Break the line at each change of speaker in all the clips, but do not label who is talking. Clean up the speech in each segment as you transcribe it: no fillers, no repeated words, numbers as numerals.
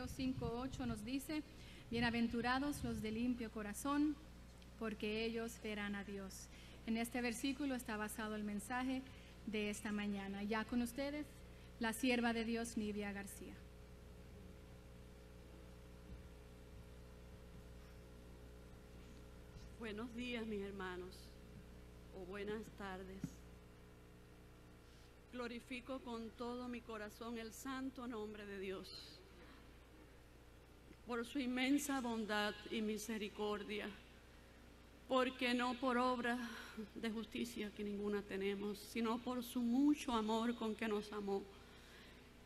Mateo 5:8 nos dice: bienaventurados los de limpio corazón, porque ellos verán a Dios. En este versículo está basado el mensaje de esta mañana. Ya con ustedes, la sierva de Dios, Nivia García.
Buenos días, mis hermanos, o buenas tardes. Glorifico con todo mi corazón el santo nombre de Dios, por su inmensa bondad y misericordia, porque no por obra de justicia que ninguna tenemos, sino por su mucho amor con que nos amó.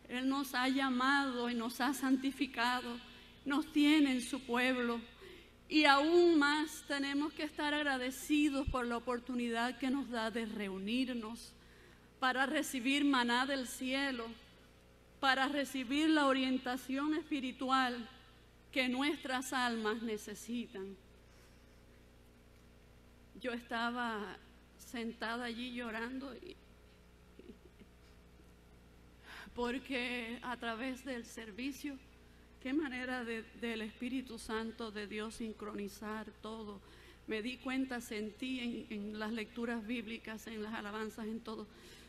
Él nos ha llamado y nos ha santificado, nos tiene en su pueblo, y aún más tenemos que estar agradecidos por la oportunidad que nos da de reunirnos para recibir maná del cielo, para recibir la orientación espiritual que nuestras almas necesitan. Yo estaba sentada allí llorando porque a través del servicio, qué manera del Espíritu Santo de Dios sincronizar todo. Me di cuenta, sentí en las lecturas bíblicas, en las alabanzas, en todo.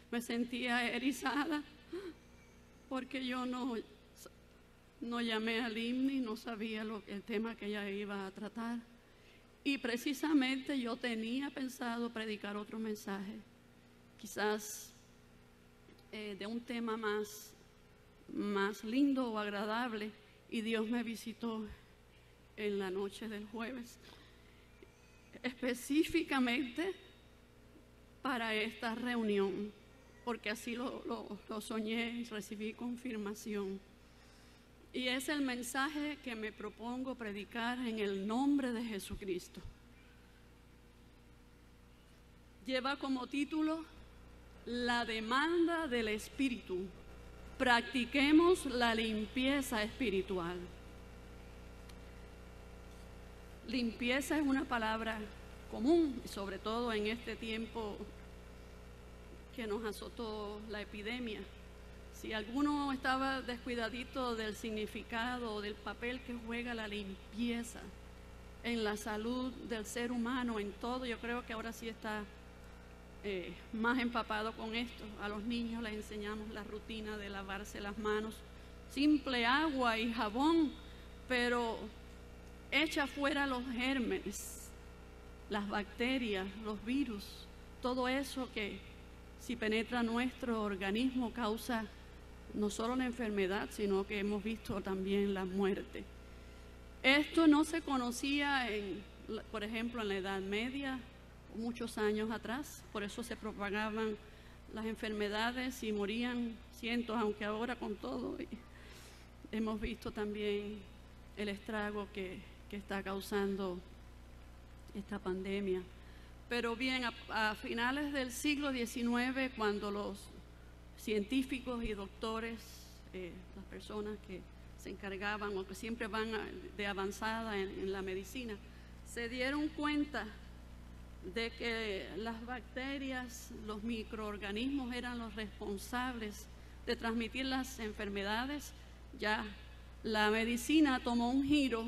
Me sentía erizada porque yo no llamé al himno, no sabía el tema que ella iba a tratar. Y precisamente yo tenía pensado predicar otro mensaje, quizás de un tema más lindo o agradable, y Dios me visitó en la noche del jueves, específicamente para esta reunión, porque así lo soñé y recibí confirmación. Y es el mensaje que me propongo predicar en el nombre de Jesucristo. Lleva como título La demanda del Espíritu. Practiquemos la limpieza espiritual. Limpieza es una palabra común, sobre todo en este tiempo que nos azotó la epidemia. Si alguno estaba descuidadito del significado o del papel que juega la limpieza en la salud del ser humano, en todo, yo creo que ahora sí está más empapado con esto. A los niños les enseñamos la rutina de lavarse las manos, simple agua y jabón, pero echa fuera los gérmenes, las bacterias, los virus, todo eso que si penetra nuestro organismo causa no solo la enfermedad, sino que hemos visto también la muerte. Esto no se conocía, por ejemplo, en la Edad Media, muchos años atrás, por eso se propagaban las enfermedades y morían cientos, aunque ahora con todo hemos visto también el estrago que está causando esta pandemia. Pero bien, a finales del siglo XIX, cuando los científicos y doctores, las personas que se encargaban o que siempre van de avanzada en la medicina, se dieron cuenta de que las bacterias, los microorganismos eran los responsables de transmitir las enfermedades. Ya la medicina tomó un giro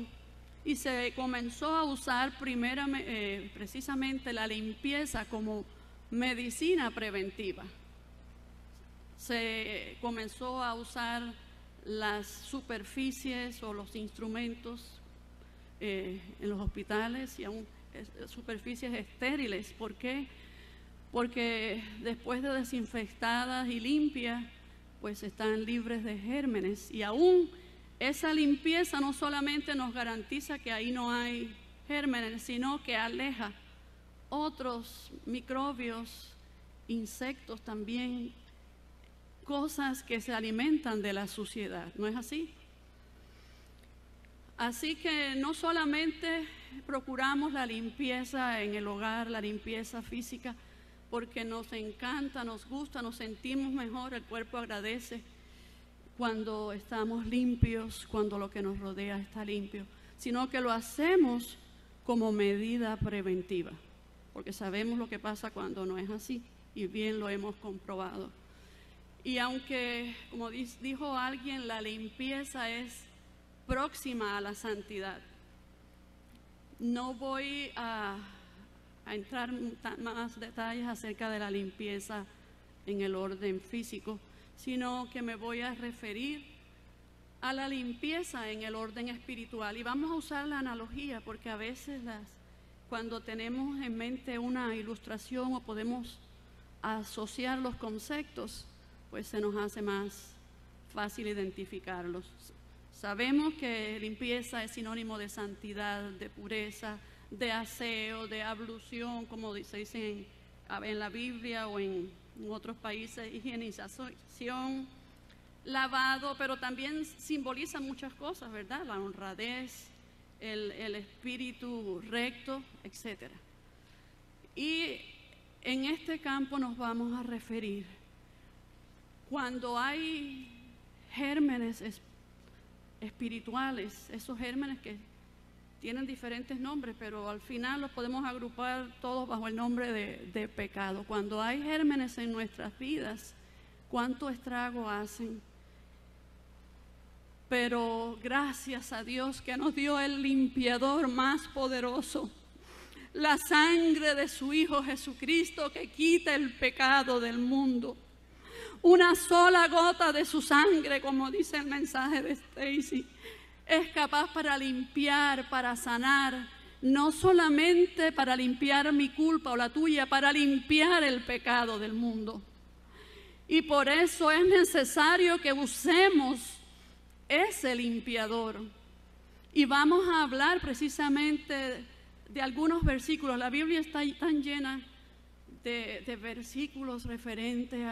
y se comenzó a usar precisamente la limpieza como medicina preventiva. Se comenzó a usar las superficies o los instrumentos en los hospitales y aún superficies estériles. ¿Por qué? Porque después de desinfectadas y limpias, pues están libres de gérmenes, y aún esa limpieza no solamente nos garantiza que ahí no hay gérmenes, sino que aleja otros microbios, insectos también, cosas que se alimentan de la suciedad. ¿No es así? Así que no solamente procuramos la limpieza en el hogar, la limpieza física, porque nos encanta, nos gusta, nos sentimos mejor, el cuerpo agradece cuando estamos limpios, cuando lo que nos rodea está limpio, sino que lo hacemos como medida preventiva, porque sabemos lo que pasa cuando no es así, y bien lo hemos comprobado. Y aunque, como dijo alguien, la limpieza es próxima a la santidad. No voy a entrar más detalles acerca de la limpieza en el orden físico, sino que me voy a referir a la limpieza en el orden espiritual. Y vamos a usar la analogía porque a veces cuando tenemos en mente una ilustración o podemos asociar los conceptos, pues se nos hace más fácil identificarlos. Sabemos que limpieza es sinónimo de santidad, de pureza, de aseo, de ablución, como se dice en la Biblia o en otros países, higienización, lavado, pero también simboliza muchas cosas, ¿verdad? La honradez, el espíritu recto, etc. Y en este campo nos vamos a referir cuando hay gérmenes espirituales, esos gérmenes que tienen diferentes nombres, pero al final los podemos agrupar todos bajo el nombre de pecado. Cuando hay gérmenes en nuestras vidas, ¿cuánto estrago hacen? Pero gracias a Dios que nos dio el limpiador más poderoso, la sangre de su Hijo Jesucristo que quita el pecado del mundo. Una sola gota de su sangre, como dice el mensaje de Stacy, es capaz para limpiar, para sanar, no solamente para limpiar mi culpa o la tuya, para limpiar el pecado del mundo. Y por eso es necesario que usemos ese limpiador. Y vamos a hablar precisamente de algunos versículos. La Biblia está tan llena de versículos referentes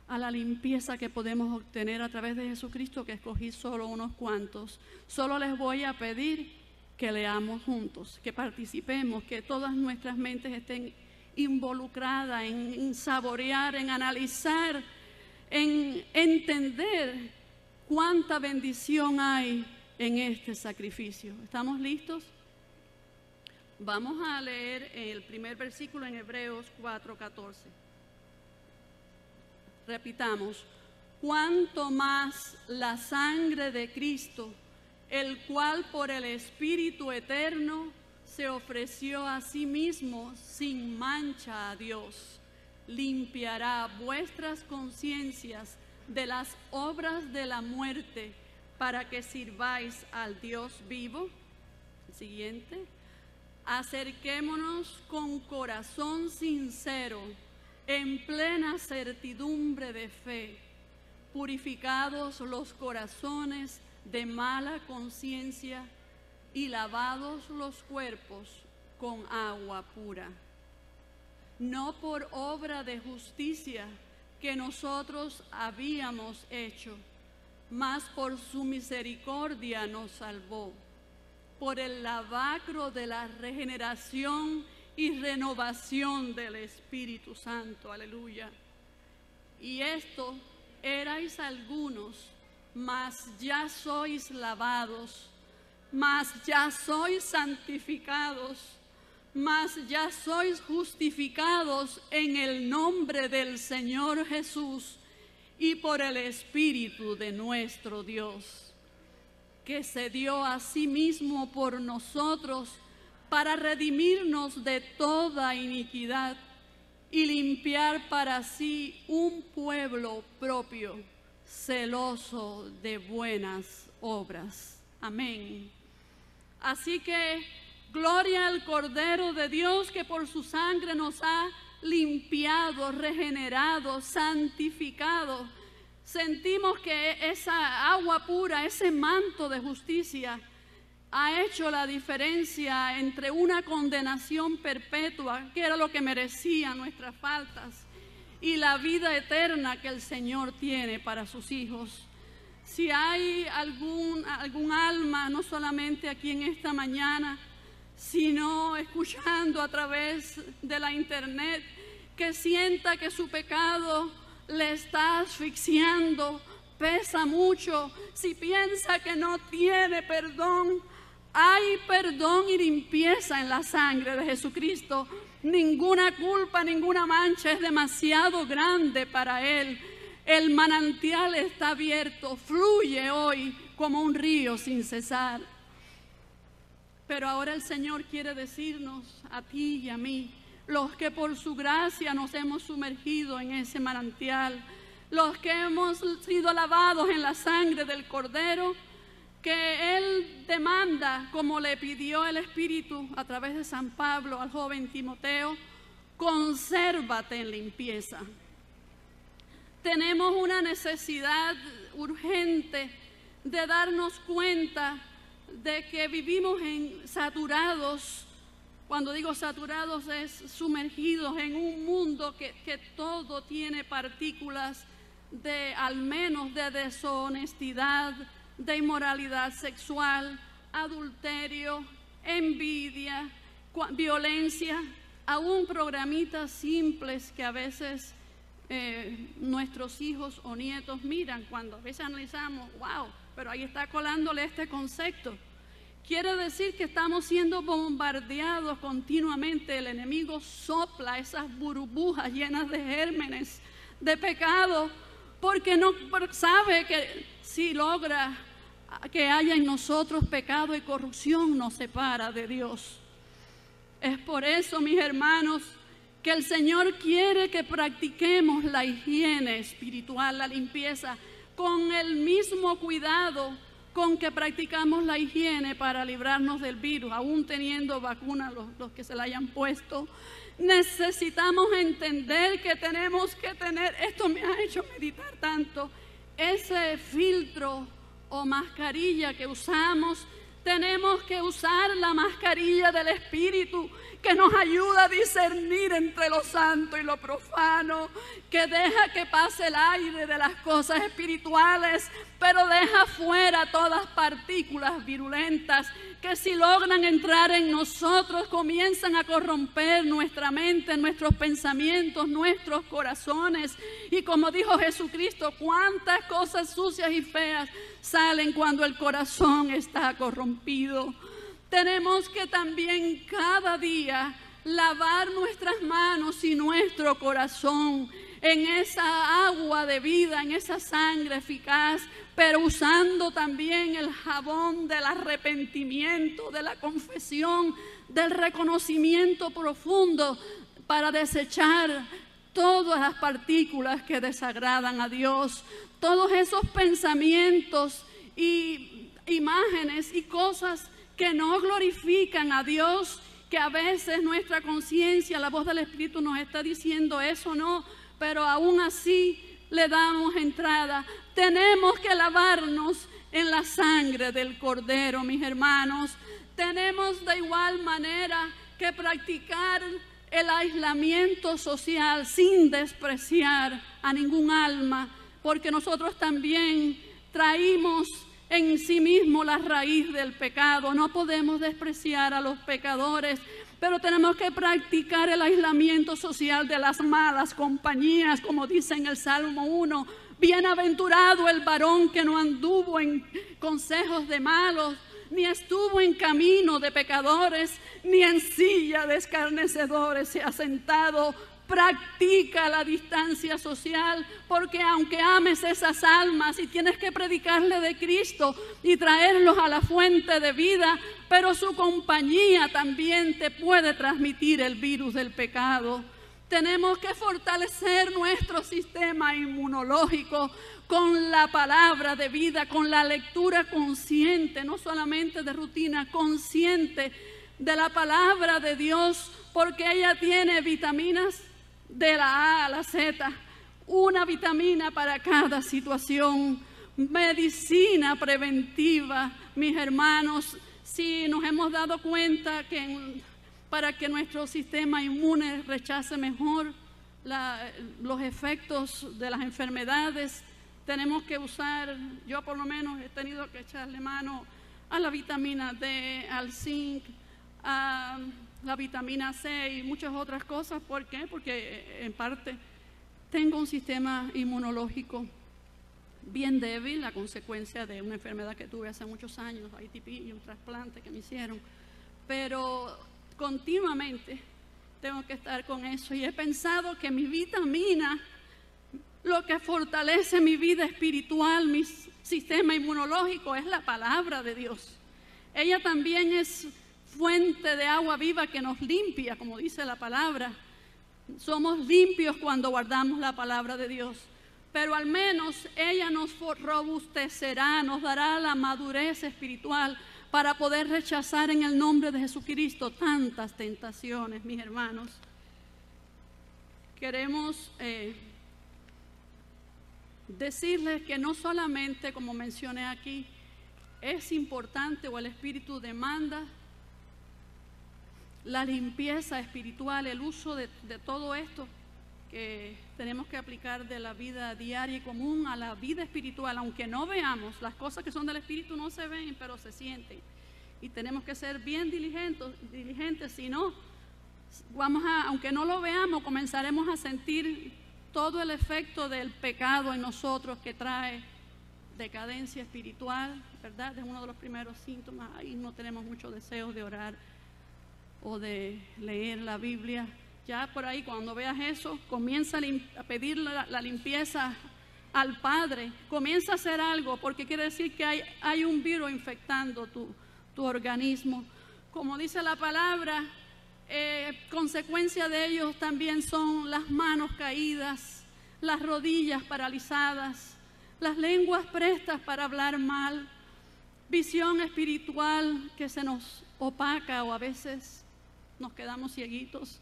a la limpieza que podemos obtener a través de Jesucristo, que escogí solo unos cuantos. Solo les voy a pedir que leamos juntos, que participemos, que todas nuestras mentes estén involucradas en saborear, en analizar, en entender cuánta bendición hay en este sacrificio. ¿Estamos listos? Vamos a leer el primer versículo en Hebreos 4:14. Repitamos: cuanto más la sangre de Cristo, el cual por el Espíritu eterno se ofreció a sí mismo sin mancha a Dios, limpiará vuestras conciencias de las obras de la muerte para que sirváis al Dios vivo. Siguiente: acerquémonos con corazón sincero, en plena certidumbre de fe, purificados los corazones de mala conciencia y lavados los cuerpos con agua pura. No por obra de justicia que nosotros habíamos hecho, mas por su misericordia nos salvó, por el lavacro de la regeneración y renovación del Espíritu Santo. Aleluya. Y esto erais algunos, mas ya sois lavados, mas ya sois santificados, mas ya sois justificados en el nombre del Señor Jesús y por el Espíritu de nuestro Dios, que se dio a sí mismo por nosotros para redimirnos de toda iniquidad y limpiar para sí un pueblo propio, celoso de buenas obras. Amén. Así que gloria al Cordero de Dios, que por su sangre nos ha limpiado, regenerado, santificado. Sentimos que esa agua pura, ese manto de justicia, ha hecho la diferencia entre una condenación perpetua, que era lo que merecían nuestras faltas, y la vida eterna que el Señor tiene para sus hijos. Si hay algún alma, no solamente aquí en esta mañana, sino escuchando a través de la internet, que sienta que su pecado le está asfixiando, pesa mucho, si piensa que no tiene perdón, hay perdón y limpieza en la sangre de Jesucristo. Ninguna culpa, ninguna mancha es demasiado grande para Él. El manantial está abierto, fluye hoy como un río sin cesar. Pero ahora el Señor quiere decirnos a ti y a mí, los que por su gracia nos hemos sumergido en ese manantial, los que hemos sido lavados en la sangre del Cordero, que Él demanda, como le pidió el Espíritu a través de San Pablo al joven Timoteo, consérvate en limpieza. Tenemos una necesidad urgente de darnos cuenta de que vivimos saturados. Cuando digo saturados es sumergidos en un mundo que todo tiene partículas de, al menos, de deshonestidad, de inmoralidad sexual, adulterio, envidia, violencia, aún programitas simples que a veces nuestros hijos o nietos miran, cuando a veces analizamos, wow, pero ahí está colándole este concepto. Quiere decir que estamos siendo bombardeados continuamente. El enemigo sopla esas burbujas llenas de gérmenes, de pecado, porque no sabe que si logra que haya en nosotros pecado y corrupción, nos separa de Dios. Es por eso, mis hermanos, que el Señor quiere que practiquemos la higiene espiritual, la limpieza, con el mismo cuidado con que practicamos la higiene para librarnos del virus, aún teniendo vacunas los que se la hayan puesto. Necesitamos entender que tenemos que tener, esto me ha hecho meditar tanto, ese filtro o mascarilla que usamos. Tenemos que usar la mascarilla del Espíritu, que nos ayuda a discernir entre lo santo y lo profano, que deja que pase el aire de las cosas espirituales, pero deja fuera todas partículas virulentas que si logran entrar en nosotros comienzan a corromper nuestra mente, nuestros pensamientos, nuestros corazones. Y como dijo Jesucristo, cuántas cosas sucias y feas salen cuando el corazón está corrompido. Tenemos que también cada día lavar nuestras manos y nuestro corazón en esa agua de vida, en esa sangre eficaz, pero usando también el jabón del arrepentimiento, de la confesión, del reconocimiento profundo para desechar todas las partículas que desagradan a Dios, todos esos pensamientos y imágenes y cosas que no glorifican a Dios, que a veces nuestra conciencia, la voz del Espíritu nos está diciendo eso no, pero aún así le damos entrada. Tenemos que lavarnos en la sangre del Cordero, mis hermanos. Tenemos de igual manera que practicar el aislamiento social sin despreciar a ningún alma, porque nosotros también traímos en sí mismo la raíz del pecado. No podemos despreciar a los pecadores, pero tenemos que practicar el aislamiento social de las malas compañías, como dice en el Salmo 1. Bienaventurado el varón que no anduvo en consejos de malos, ni estuvo en camino de pecadores, ni en silla de escarnecedores se ha sentado. Practica la distancia social, porque aunque ames esas almas y tienes que predicarle de Cristo y traerlos a la fuente de vida, pero su compañía también te puede transmitir el virus del pecado. Tenemos que fortalecer nuestro sistema inmunológico con la palabra de vida, con la lectura consciente, no solamente de rutina, consciente de la palabra de Dios, porque ella tiene vitaminas de la A a la Z, una vitamina para cada situación, medicina preventiva, mis hermanos. Si nos hemos dado cuenta que para que nuestro sistema inmune rechace mejor los efectos de las enfermedades, tenemos que usar, yo por lo menos he tenido que echarle mano a la vitamina D, al zinc, a la vitamina C y muchas otras cosas. ¿Por qué? Porque en parte tengo un sistema inmunológico bien débil, a consecuencia de una enfermedad que tuve hace muchos años, ITP, y un trasplante que me hicieron. Pero continuamente tengo que estar con eso, y he pensado que mi vitamina, lo que fortalece mi vida espiritual, sistema inmunológico, es la palabra de Dios. Ella también es fuente de agua viva que nos limpia, como dice la palabra. Somos limpios cuando guardamos la palabra de Dios. Pero al menos ella nos robustecerá, nos dará la madurez espiritual para poder rechazar en el nombre de Jesucristo tantas tentaciones, mis hermanos. Queremos decirles que no solamente, como mencioné aquí, es importante o el Espíritu demanda la limpieza espiritual, el uso de todo esto que tenemos que aplicar de la vida diaria y común a la vida espiritual, aunque no veamos, las cosas que son del Espíritu no se ven, pero se sienten. Y tenemos que ser bien diligentes, si no, aunque no lo veamos, comenzaremos a sentir todo el efecto del pecado en nosotros que trae decadencia espiritual, ¿verdad? Es uno de los primeros síntomas. Ahí no tenemos mucho deseo de orar o de leer la Biblia. Ya por ahí, cuando veas eso, comienza a pedir la limpieza al Padre. Comienza a hacer algo, porque quiere decir que hay un virus infectando tu organismo. Como dice la palabra, consecuencia de ellos también son las manos caídas, las rodillas paralizadas, las lenguas prestas para hablar mal, visión espiritual que se nos opaca o a veces nos quedamos cieguitos,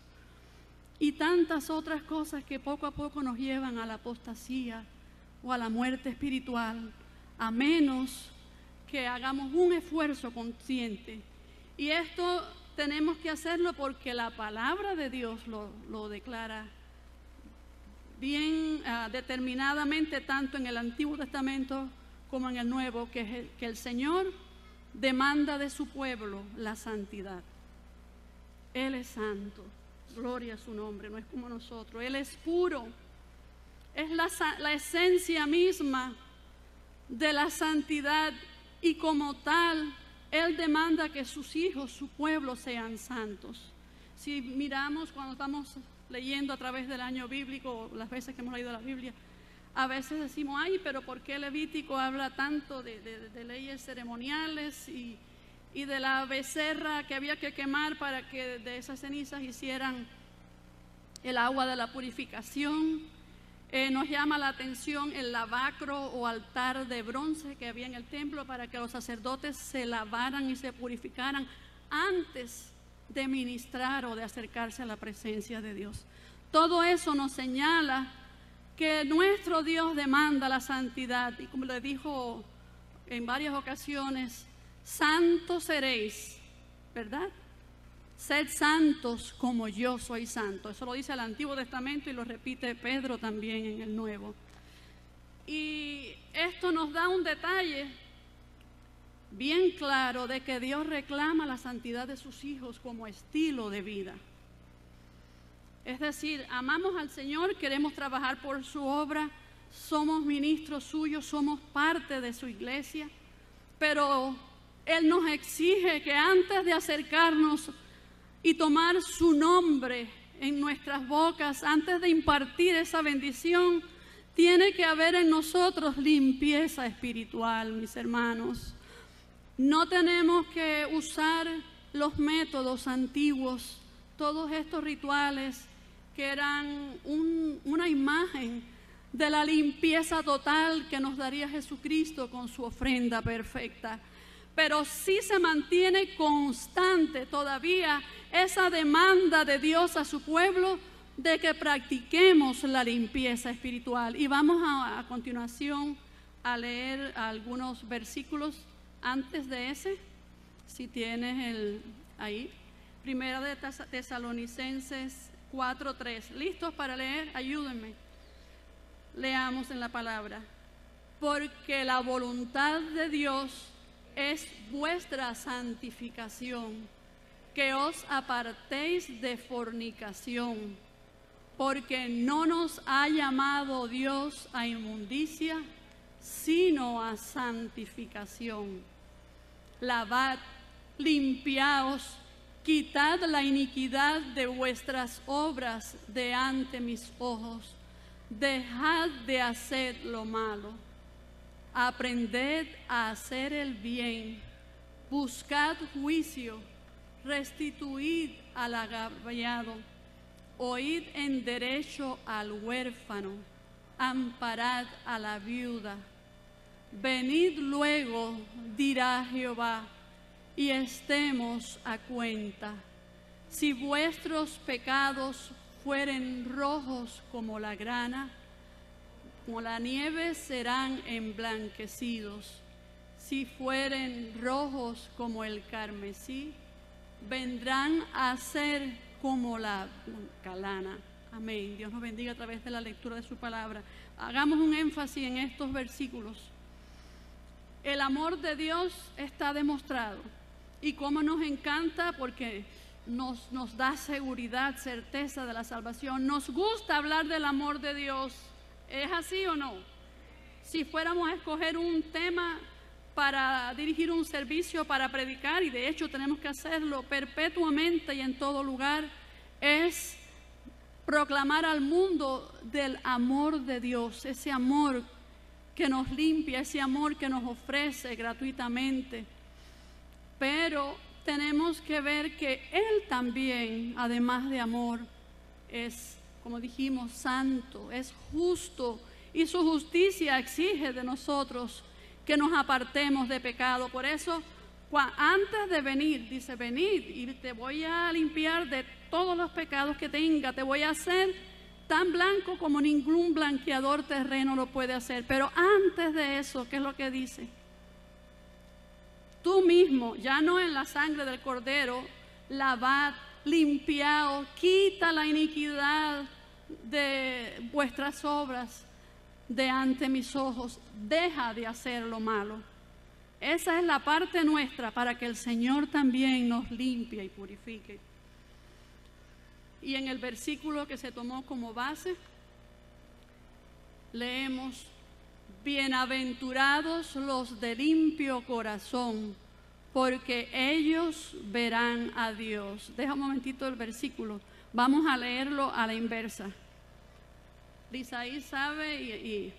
y tantas otras cosas que poco a poco nos llevan a la apostasía o a la muerte espiritual, a menos que hagamos un esfuerzo consciente. Y esto tenemos que hacerlo porque la palabra de Dios lo declara bien determinadamente, tanto en el Antiguo Testamento como en el Nuevo, que el Señor demanda de su pueblo la santidad. Él es santo, gloria a su nombre, no es como nosotros. Él es puro, es la esencia misma de la santidad, y como tal, Él demanda que sus hijos, su pueblo, sean santos. Si miramos cuando estamos leyendo a través del año bíblico, las veces que hemos leído la Biblia, a veces decimos, ay, pero ¿por qué Levítico habla tanto de leyes ceremoniales y de la becerra que había que quemar para que de esas cenizas hicieran el agua de la purificación? Nos llama la atención el lavacro o altar de bronce que había en el templo para que los sacerdotes se lavaran y se purificaran antes de ministrar o de acercarse a la presencia de Dios. Todo eso nos señala que nuestro Dios demanda la santidad, y como le dijo en varias ocasiones, santos seréis, ¿verdad? Sed santos como yo soy santo. Eso lo dice el Antiguo Testamento y lo repite Pedro también en el Nuevo. Y esto nos da un detalle bien claro de que Dios reclama la santidad de sus hijos como estilo de vida. Es decir, amamos al Señor, queremos trabajar por su obra, somos ministros suyos, somos parte de su iglesia, pero Él nos exige que antes de acercarnos y tomar su nombre en nuestras bocas, antes de impartir esa bendición, tiene que haber en nosotros limpieza espiritual, mis hermanos. No tenemos que usar los métodos antiguos, todos estos rituales que eran una imagen de la limpieza total que nos daría Jesucristo con su ofrenda perfecta. Pero sí se mantiene constante todavía esa demanda de Dios a su pueblo de que practiquemos la limpieza espiritual. Y vamos a continuación a leer algunos versículos antes de ese, si tienes ahí. Primera de Tesalonicenses 4:3. ¿Listos para leer? Ayúdenme. Leamos en la palabra. Porque la voluntad de Dios es vuestra santificación, que os apartéis de fornicación, porque no nos ha llamado Dios a inmundicia, sino a santificación. Lavad, limpiaos, quitad la iniquidad de vuestras obras de ante mis ojos, dejad de hacer lo malo. aprended a hacer el bien, buscad juicio, restituid al agraviado, oíd en derecho al huérfano, amparad a la viuda. Venid luego, dirá Jehová, y estemos a cuenta. Si vuestros pecados fueren rojos como la grana, como la nieve serán emblanquecidos. Si fueren rojos como el carmesí, vendrán a ser como la blanca lana. Amén. Dios nos bendiga a través de la lectura de su palabra. Hagamos un énfasis en estos versículos. El amor de Dios está demostrado. Y cómo nos encanta, porque nos da seguridad, certeza de la salvación. Nos gusta hablar del amor de Dios. ¿Es así o no? Si fuéramos a escoger un tema para dirigir un servicio, para predicar, y de hecho tenemos que hacerlo perpetuamente y en todo lugar, es proclamar al mundo del amor de Dios, ese amor que nos limpia, ese amor que nos ofrece gratuitamente. Pero tenemos que ver que Él también, además de amor, es, como dijimos, santo, es justo, y su justicia exige de nosotros que nos apartemos de pecado. Por eso, antes de venir, dice, venid y te voy a limpiar de todos los pecados que tenga, te voy a hacer tan blanco como ningún blanqueador terreno lo puede hacer. Pero antes de eso, ¿qué es lo que dice? Tú mismo, ya no en la sangre del cordero, lavad, limpiaos, quita la iniquidad de vuestras obras de ante mis ojos, deja de hacer lo malo. Esa es la parte nuestra para que el Señor también nos limpie y purifique. Y en el versículo que se tomó como base, leemos: bienaventurados los de limpio corazón, porque ellos verán a Dios. Deja un momentito el versículo, vamos a leerlo a la inversa. Lisaí sabe y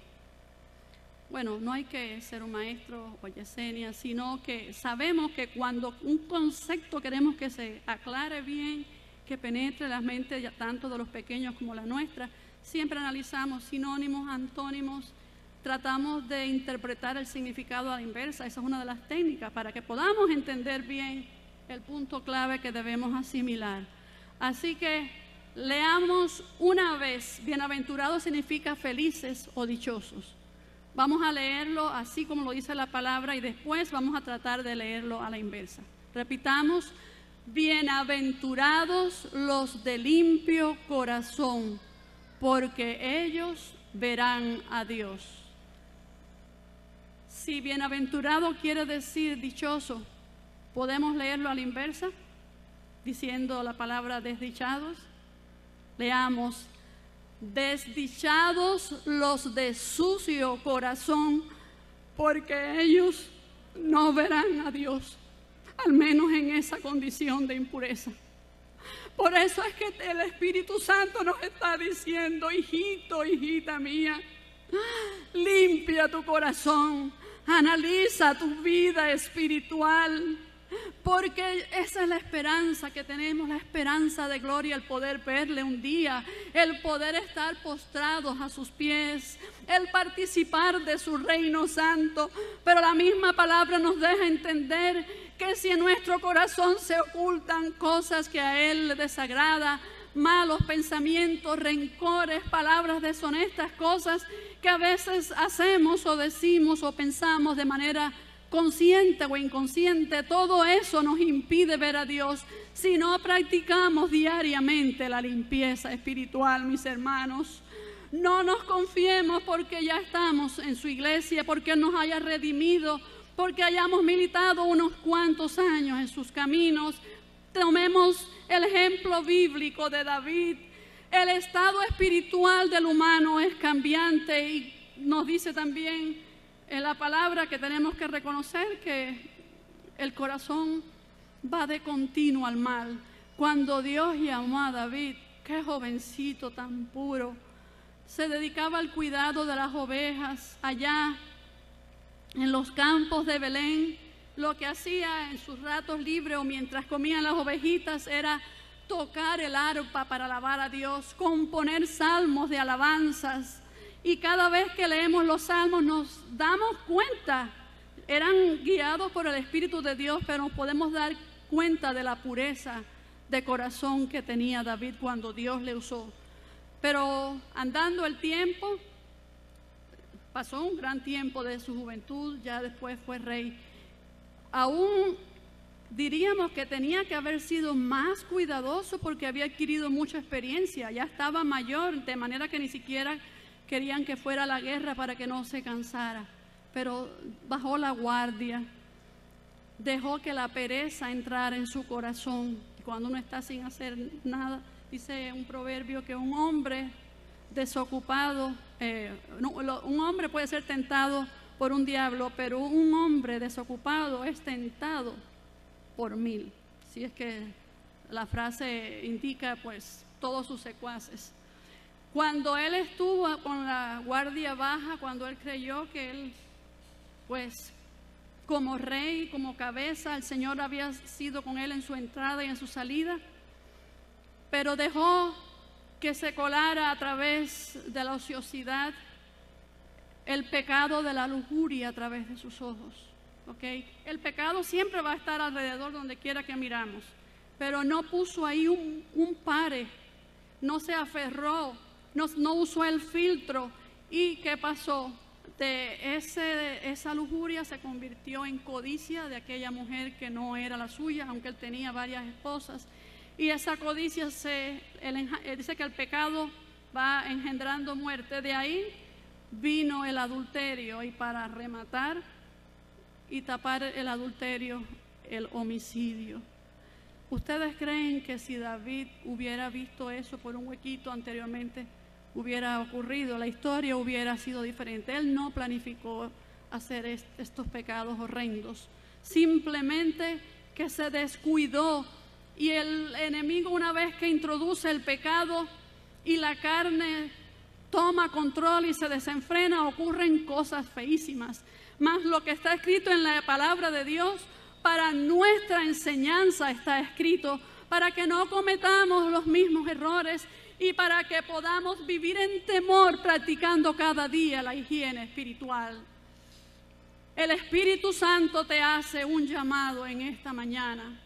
bueno, no hay que ser un maestro o Yesenia, sino que sabemos que cuando un concepto queremos que se aclare bien, que penetre las mentes tanto de los pequeños como la nuestra, siempre analizamos sinónimos, antónimos, tratamos de interpretar el significado a la inversa. Esa es una de las técnicas para que podamos entender bien el punto clave que debemos asimilar. Así que leamos una vez. Bienaventurados significa felices o dichosos. Vamos a leerlo así como lo dice la palabra y después vamos a tratar de leerlo a la inversa. Repitamos: bienaventurados los de limpio corazón, porque ellos verán a Dios. Si bienaventurado quiere decir dichoso, ¿podemos leerlo a la inversa? Diciendo la palabra desdichados. Leamos: desdichados los de sucio corazón, porque ellos no verán a Dios, al menos en esa condición de impureza. Por eso es que el Espíritu Santo nos está diciendo: hijito, hijita mía, limpia tu corazón, analiza tu vida espiritual, porque esa es la esperanza que tenemos, la esperanza de gloria, el poder verle un día, el poder estar postrados a sus pies, el participar de su reino santo. Pero la misma palabra nos deja entender que si en nuestro corazón se ocultan cosas que a Él le desagrada, malos pensamientos, rencores, palabras deshonestas, cosas que a veces hacemos o decimos o pensamos de manera consciente o inconsciente, todo eso nos impide ver a Dios si no practicamos diariamente la limpieza espiritual, mis hermanos. No nos confiemos porque ya estamos en su iglesia, porque Él nos haya redimido, porque hayamos militado unos cuantos años en sus caminos. Tomemos el ejemplo bíblico de David. El estado espiritual del humano es cambiante y nos dice también en la palabra que tenemos que reconocer que el corazón va de continuo al mal. Cuando Dios llamó a David, qué jovencito tan puro, se dedicaba al cuidado de las ovejas allá en los campos de Belén, lo que hacía en sus ratos libres o mientras comían las ovejitas era tocar el arpa para alabar a Dios, componer salmos de alabanzas. Y cada vez que leemos los salmos nos damos cuenta, eran guiados por el Espíritu de Dios, pero nos podemos dar cuenta de la pureza de corazón que tenía David cuando Dios le usó. Pero andando el tiempo, pasó un gran tiempo de su juventud, ya después fue rey. Aún diríamos que tenía que haber sido más cuidadoso porque había adquirido mucha experiencia, ya estaba mayor, de manera que ni siquiera querían que fuera a la guerra para que no se cansara. Pero bajó la guardia, dejó que la pereza entrara en su corazón. Cuando uno está sin hacer nada, dice un proverbio que un hombre desocupado, un hombre puede ser tentado por un diablo, pero un hombre desocupado es tentado por 1000. Si es que la frase indica pues todos sus secuaces. Cuando él estuvo con la guardia baja, cuando él creyó que él pues como rey, como cabeza, el Señor había sido con él en su entrada y en su salida, pero dejó que se colara a través de la ociosidad el pecado de la lujuria a través de sus ojos. ¿Okay? El pecado siempre va a estar alrededor donde quiera que miramos, pero no puso ahí un pare, no se aferró, no usó el filtro. ¿Y qué pasó? De esa lujuria se convirtió en codicia de aquella mujer que no era la suya, aunque él tenía varias esposas. Y esa codicia dice que el pecado va engendrando muerte. De ahí vino el adulterio, y para rematar y tapar el adulterio, el homicidio. ¿Ustedes creen que si David hubiera visto eso por un huequito anteriormente, hubiera ocurrido? La historia hubiera sido diferente. Él no planificó hacer estos pecados horrendos, simplemente que se descuidó. Y el enemigo, una vez que introduce el pecado y la carne toma control y se desenfrena, ocurren cosas feísimas. Mas lo que está escrito en la palabra de Dios, para nuestra enseñanza está escrito, para que no cometamos los mismos errores y para que podamos vivir en temor, practicando cada día la higiene espiritual. El Espíritu Santo te hace un llamado en esta mañana.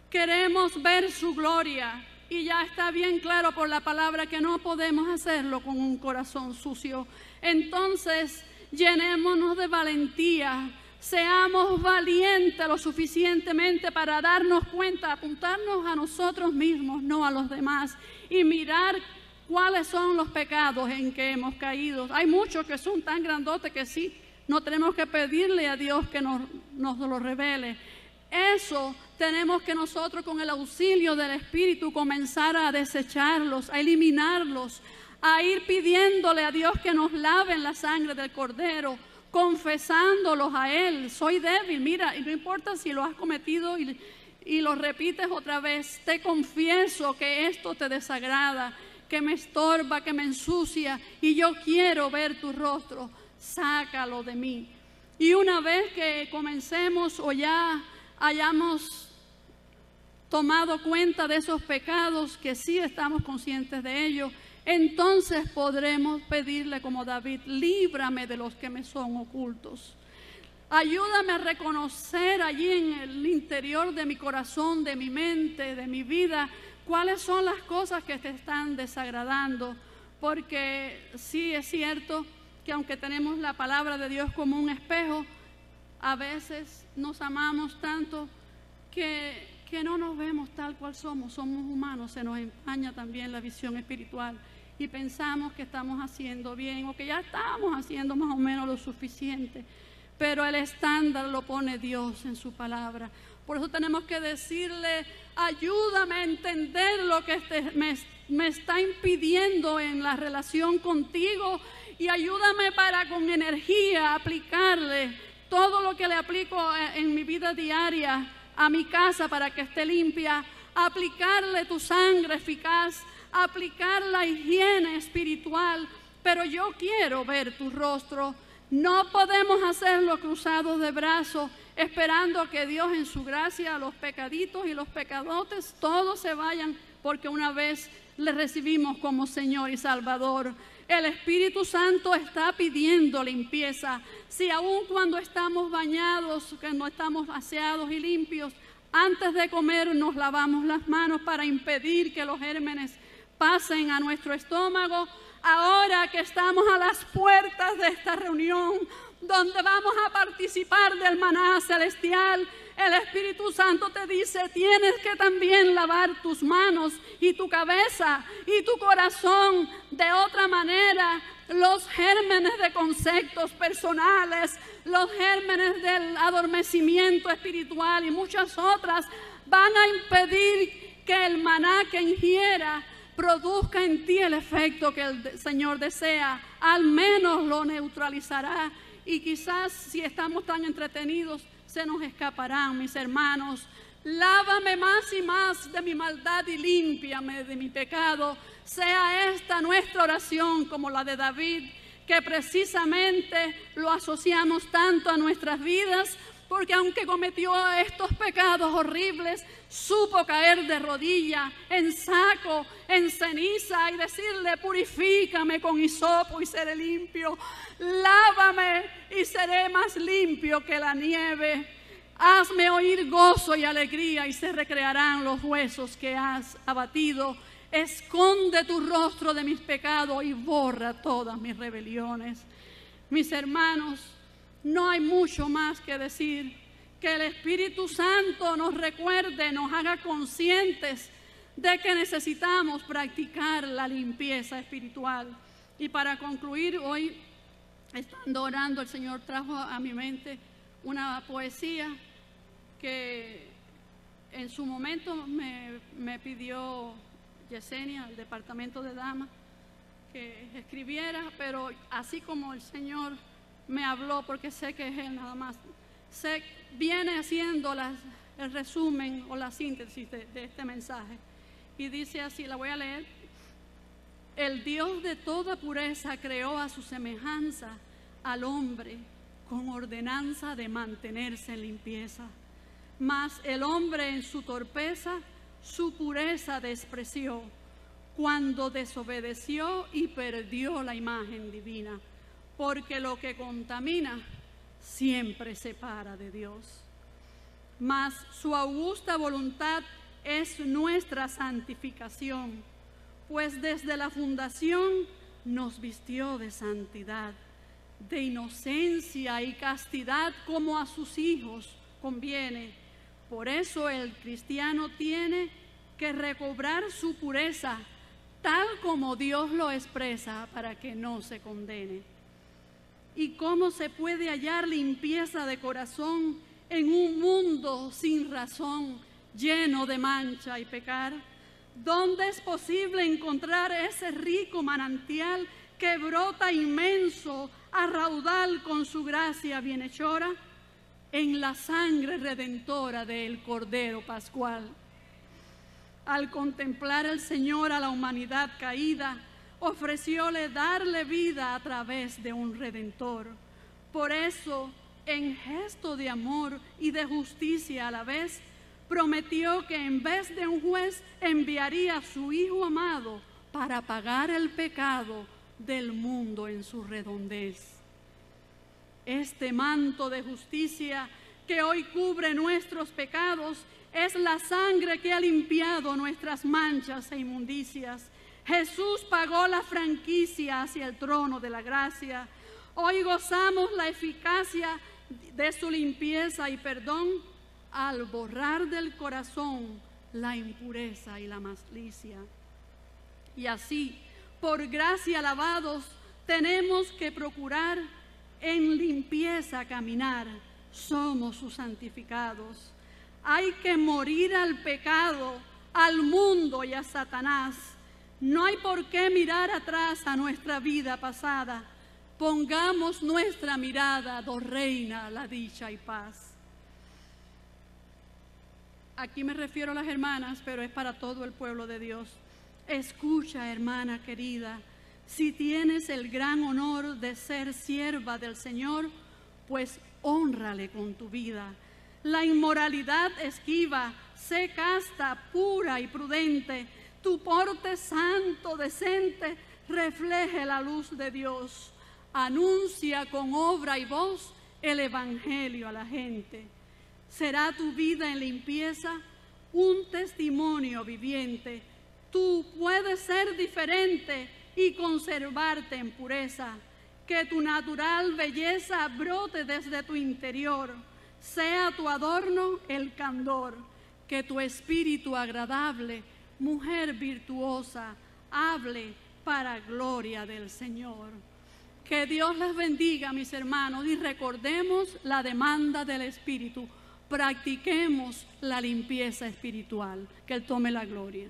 Queremos ver su gloria, y ya está bien claro por la palabra que no podemos hacerlo con un corazón sucio. Entonces, llenémonos de valentía, seamos valientes lo suficientemente para darnos cuenta, apuntarnos a nosotros mismos, no a los demás, y mirar cuáles son los pecados en que hemos caído. Hay muchos que son tan grandotes que sí, no tenemos que pedirle a Dios que nos lo revele. Eso tenemos que nosotros, con el auxilio del Espíritu, comenzar a desecharlos, a eliminarlos, a ir pidiéndole a Dios que nos lave en la sangre del Cordero, confesándolos a Él. Soy débil, mira, y no importa si lo has cometido y lo repites otra vez, te confieso que esto te desagrada, que me estorba, que me ensucia, y yo quiero ver tu rostro, sácalo de mí. Y una vez que comencemos o ya hayamos tomado cuenta de esos pecados, que sí estamos conscientes de ellos, entonces podremos pedirle como David: líbrame de los que me son ocultos. Ayúdame a reconocer allí en el interior de mi corazón, de mi mente, de mi vida, cuáles son las cosas que te están desagradando. Porque sí es cierto que aunque tenemos la palabra de Dios como un espejo, a veces nos amamos tanto que no nos vemos tal cual somos. Somos humanos, se nos empaña también la visión espiritual y pensamos que estamos haciendo bien o que ya estamos haciendo más o menos lo suficiente. Pero el estándar lo pone Dios en su palabra. Por eso tenemos que decirle: ayúdame a entender lo que me está impidiendo en la relación contigo, y ayúdame para con energía aplicarle todo lo que le aplico en mi vida diaria a mi casa para que esté limpia, aplicarle tu sangre eficaz, aplicar la higiene espiritual. Pero yo quiero ver tu rostro. No podemos hacerlo cruzados de brazos, esperando que Dios en su gracia, los pecaditos y los pecadotes, todos se vayan, porque una vez le recibimos como Señor y Salvador. El Espíritu Santo está pidiendo limpieza. Si aun cuando estamos bañados, que no estamos aseados y limpios, antes de comer nos lavamos las manos para impedir que los gérmenes pasen a nuestro estómago. Ahora que estamos a las puertas de esta reunión, donde vamos a participar del maná celestial, el Espíritu Santo te dice, tienes que también lavar tus manos y tu cabeza y tu corazón. De otra manera, los gérmenes de conceptos personales, los gérmenes del adormecimiento espiritual y muchas otras van a impedir que el maná que ingiera produzca en ti el efecto que el Señor desea. Al menos lo neutralizará, y quizás si estamos tan entretenidos se nos escaparán. Mis hermanos, lávame más y más de mi maldad y límpiame de mi pecado. Sea esta nuestra oración como la de David, que precisamente lo asociamos tanto a nuestras vidas, porque aunque cometió estos pecados horribles, supo caer de rodilla, en saco, en ceniza, y decirle, purifícame con hisopo y seré limpio. Lávame y seré más limpio que la nieve. Hazme oír gozo y alegría y se recrearán los huesos que has abatido. Esconde tu rostro de mis pecados y borra todas mis rebeliones. Mis hermanos, no hay mucho más que decir. Que el Espíritu Santo nos recuerde, nos haga conscientes de que necesitamos practicar la limpieza espiritual. Y para concluir, hoy, estando orando, el Señor trajo a mi mente una poesía que en su momento me pidió Yesenia, el departamento de damas, que escribiera, pero así como el Señor me habló, porque sé que es Él nada más, viene haciendo el resumen o la síntesis de este mensaje. Y dice así, la voy a leer. El Dios de toda pureza creó a su semejanza al hombre con ordenanza de mantenerse en limpieza. Mas el hombre en su torpeza su pureza despreció cuando desobedeció y perdió la imagen divina, porque lo que contamina siempre separa de Dios. Mas su augusta voluntad es nuestra santificación, pues desde la fundación nos vistió de santidad, de inocencia y castidad como a sus hijos conviene. Por eso el cristiano tiene que recobrar su pureza, tal como Dios lo expresa, para que no se condene. ¿Y cómo se puede hallar limpieza de corazón en un mundo sin razón, lleno de mancha y pecar? ¿Dónde es posible encontrar ese rico manantial que brota inmenso a raudal con su gracia bienhechora? En la sangre redentora del Cordero Pascual. Al contemplar el Señor a la humanidad caída, ofrecióle darle vida a través de un Redentor. Por eso, en gesto de amor y de justicia a la vez, prometió que en vez de un juez enviaría a su Hijo amado para pagar el pecado del mundo en su redondez. Este manto de justicia que hoy cubre nuestros pecados es la sangre que ha limpiado nuestras manchas e inmundicias. Jesús pagó la franquicia hacia el trono de la gracia. Hoy gozamos la eficacia de su limpieza y perdón al borrar del corazón la impureza y la malicia. Y así, por gracia lavados, tenemos que procurar en limpieza caminar. Somos sus santificados. Hay que morir al pecado, al mundo y a Satanás. No hay por qué mirar atrás a nuestra vida pasada. Pongamos nuestra mirada, do reina la dicha y paz. Aquí me refiero a las hermanas, pero es para todo el pueblo de Dios. Escucha, hermana querida, Si tienes el gran honor de ser sierva del Señor, pues hónrale con tu vida. La inmoralidad esquiva, sé casta, pura y prudente. Tu porte santo, decente, refleje la luz de Dios. Anuncia con obra y voz el evangelio a la gente. Será tu vida en limpieza un testimonio viviente. Tú puedes ser diferente y conservarte en pureza. Que tu natural belleza brote desde tu interior. Sea tu adorno el candor. Que tu espíritu agradable, mujer virtuosa, hable para gloria del Señor. Que Dios les bendiga, mis hermanos, y recordemos la demanda del Espíritu. Practiquemos la limpieza espiritual. Que Él tome la gloria.